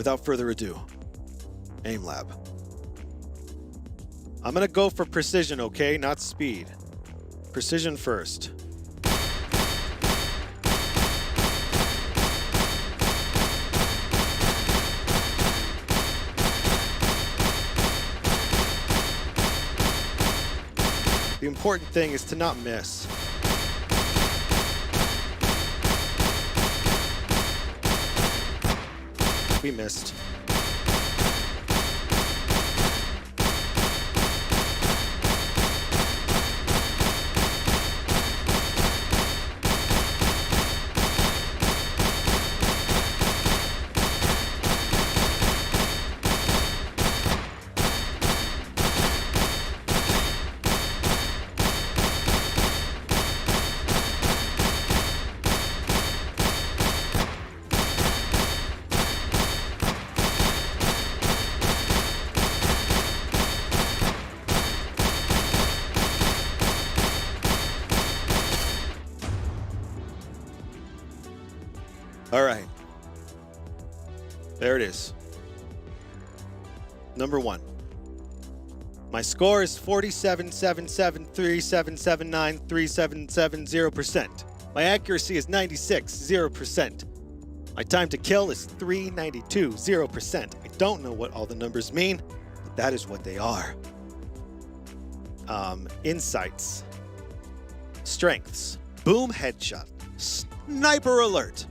without further ado, aim lab. I'm gonna go for precision, okay? Not speed. Precision first. The important thing is to not miss. We missed. All right. There it is. Number 1. My score is 47.7737793770%. My accuracy is 96.0%. My time to kill is 392.0%. I don't know what all the numbers mean, but that is what they are. Insights. Strengths. Boom headshot. Sniper alert.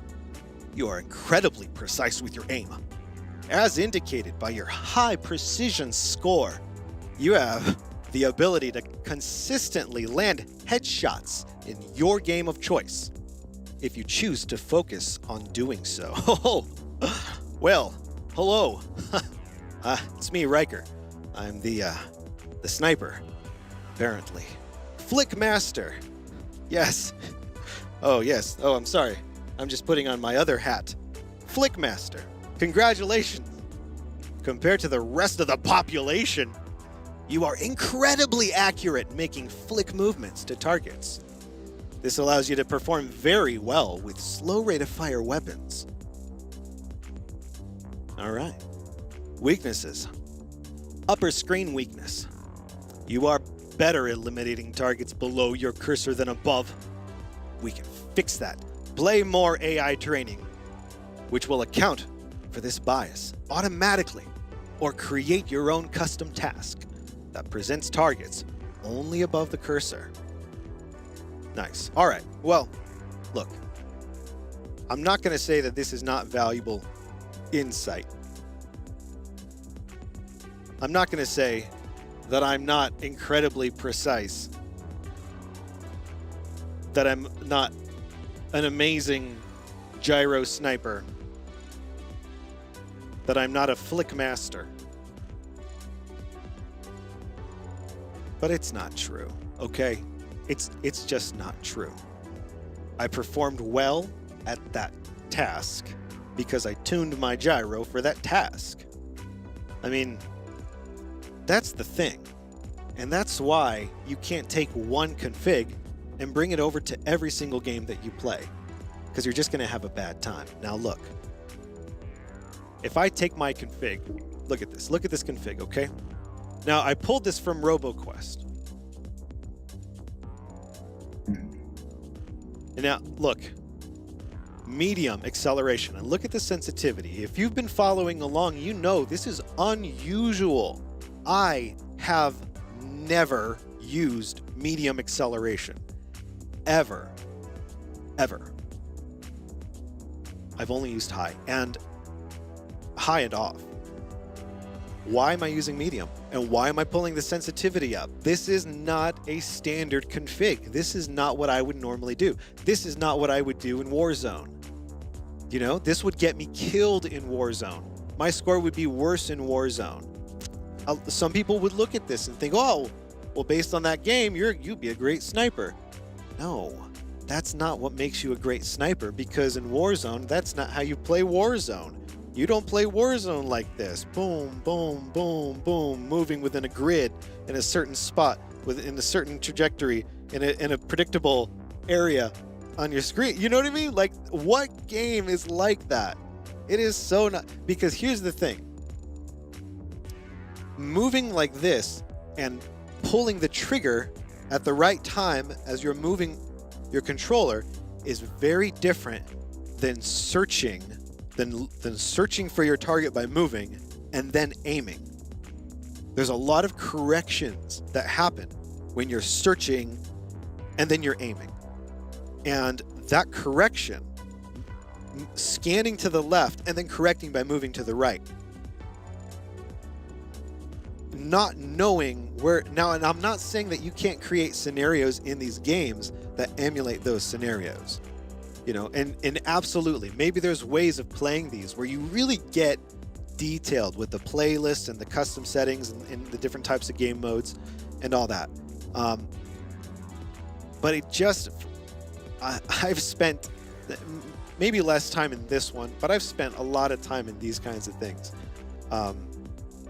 You are incredibly precise with your aim. As indicated by your high precision score, you have the ability to consistently land headshots in your game of choice, if you choose to focus on doing so. Oh, well, hello. It's me, Ryker. I'm the sniper, apparently. Flick Master. Yes. Oh, yes. Oh, I'm sorry. I'm just putting on my other hat. Flick Master. Congratulations. Compared to the rest of the population, you are incredibly accurate making flick movements to targets. This allows you to perform very well with slow rate of fire weapons. All right. Weaknesses. Upper screen weakness. You are better at eliminating targets below your cursor than above. We can fix that. Play more AI training, which will account for this bias automatically, or create your own custom task that presents targets only above the cursor. Nice. All right. Well, look, I'm not going to say that this is not valuable insight. I'm not going to say that I'm not incredibly precise, that I'm not an amazing gyro sniper, that I'm not a flick master. But it's not true, okay? It's just not true. I performed well at that task because I tuned my gyro for that task. I mean, that's the thing. And that's why you can't take one config and bring it over to every single game that you play, because you're just going to have a bad time. Now look, if I take my config, look at this config, okay? Now I pulled this from RoboQuest. And now look, medium acceleration, and look at the sensitivity. If you've been following along, you know this is unusual. I have never used medium acceleration. Ever. I've only used high and off. Why am I using medium? And why am I pulling the sensitivity up? This is not a standard config. This is not what I would normally do. This is not what I would do in Warzone. You know, this would get me killed in Warzone. My score would be worse in Warzone. Some people would look at this and think, oh, well, based on that game, you'd be a great sniper. No, that's not what makes you a great sniper, because in Warzone, that's not how you play Warzone. You don't play Warzone like this. Boom, boom, boom, boom, moving within a grid in a certain spot, within a certain trajectory, in a predictable area on your screen. You know what I mean? Like, what game is like that? It is so not, because here's the thing. Moving like this and pulling the trigger at the right time as you're moving your controller is very different than searching for your target by moving and then aiming. There's a lot of corrections that happen when you're searching and then you're aiming. And that correction, scanning to the left and then correcting by moving to the right, not knowing where now, and I'm not saying that you can't create scenarios in these games that emulate those scenarios, you know, and absolutely, maybe there's ways of playing these where you really get detailed with the playlist and the custom settings and the different types of game modes and all that. But it just, I've spent maybe less time in this one, but I've spent a lot of time in these kinds of things.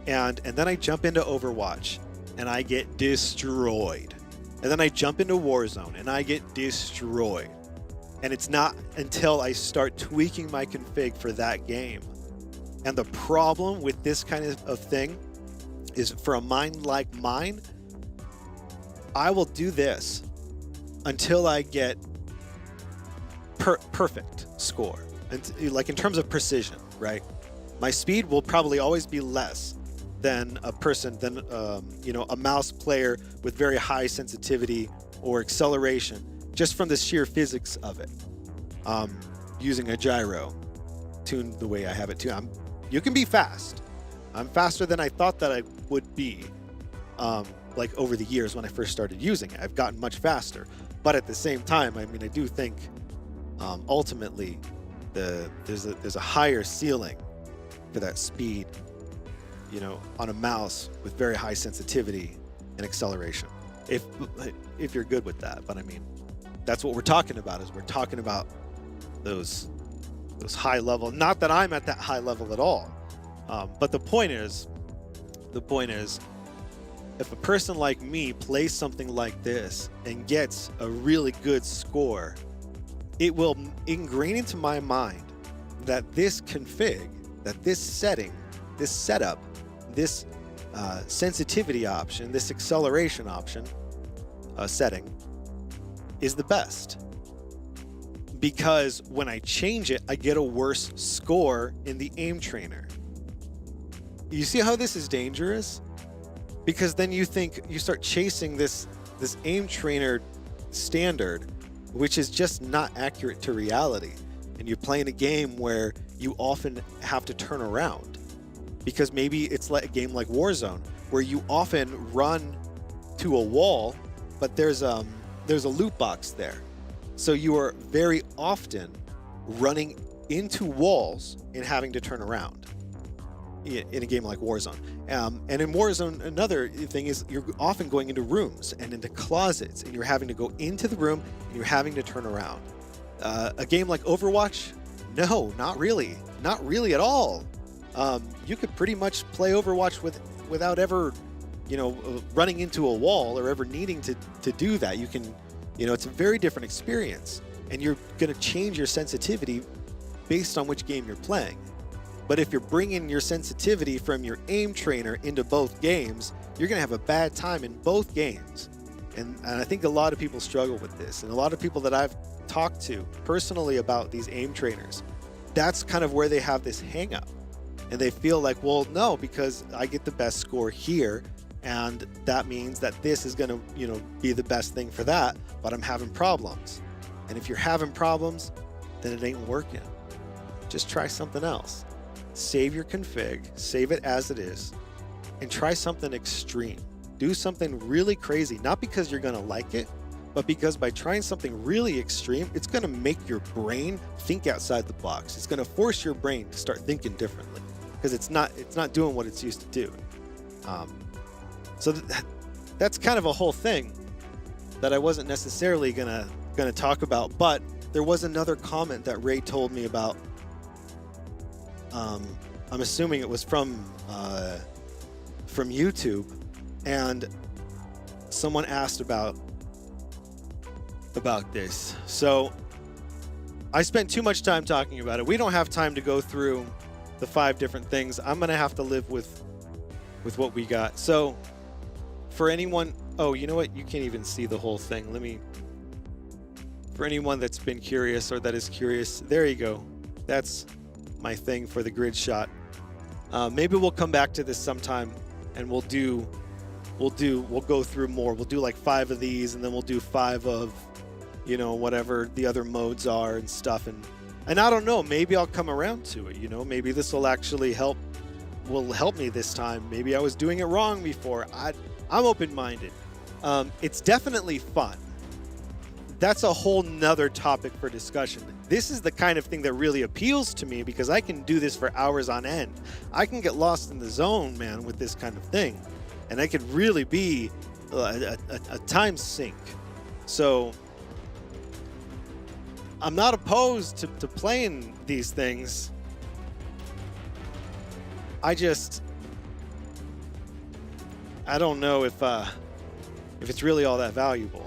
And then I jump into Overwatch and I get destroyed. And then I jump into Warzone and I get destroyed. And it's not until I start tweaking my config for that game. And the problem with this kind of thing is, for a mind like mine, I will do this until I get perfect score. And like in terms of precision, right? My speed will probably always be less than a mouse player with very high sensitivity or acceleration, just from the sheer physics of it. Using a gyro tuned the way I have it tuned. You can be fast. I'm faster than I thought that I would be. Like over the years when I first started using it, I've gotten much faster. But at the same time, I mean, I do think ultimately there's a higher ceiling for that speed, you know, on a mouse with very high sensitivity and acceleration, if you're good with that. But I mean, that's what we're talking about, is we're talking about those high level, not that I'm at that high level at all, but the point is if a person like me plays something like this and gets a really good score, it will ingrain into my mind that this config, that this setting, this setup, this sensitivity option, this acceleration option setting is the best. Because when I change it, I get a worse score in the aim trainer. You see how this is dangerous? Because then you start chasing this aim trainer standard, which is just not accurate to reality. And you're playing a game where you often have to turn around. Because maybe it's like a game like Warzone, where you often run to a wall, but there's a loot box there. So you are very often running into walls and having to turn around in a game like Warzone. And in Warzone, another thing is you're often going into rooms and into closets, and you're having to go into the room and you're having to turn around. A game like Overwatch, no, not really at all. You could pretty much play Overwatch without ever, running into a wall or ever needing to do that. You can, it's a very different experience, and you're going to change your sensitivity based on which game you're playing. But if you're bringing your sensitivity from your aim trainer into both games, you're going to have a bad time in both games. And I think a lot of people struggle with this, and a lot of people that I've talked to personally about these aim trainers, that's kind of where they have this hang up. And they feel like, well, no, because I get the best score here, and that means that this is going to, be the best thing for that, but I'm having problems. And if you're having problems, then it ain't working. Just try something else. Save your config, save it as it is, and try something extreme. Do something really crazy, not because you're going to like it, but because by trying something really extreme, it's going to make your brain think outside the box. It's going to force your brain to start thinking differently, because it's not doing what it's used to do. So that's kind of a whole thing that I wasn't necessarily gonna talk about, but there was another comment that Ray told me about. I'm assuming it was from YouTube, and someone asked about this. So I spent too much time talking about it. We don't have time to go through the 5 different things. I'm gonna have to live with what we got. So for anyone, oh, you know what? You can't even see the whole thing. For anyone that's been curious or that is curious, there you go. That's my thing for the grid shot. Maybe we'll come back to this sometime and we'll go through more. We'll do like 5 of these, and then we'll do 5 of, you know, whatever the other modes are and stuff. And I don't know, maybe I'll come around to it, you know, maybe this will actually help me this time. Maybe I was doing it wrong before. I'm open-minded. It's definitely fun. That's a whole nother topic for discussion. This is the kind of thing that really appeals to me because I can do this for hours on end. I can get lost in the zone, man, with this kind of thing. And I could really be a time sink. So I'm not opposed to playing these things. I don't know if it's really all that valuable.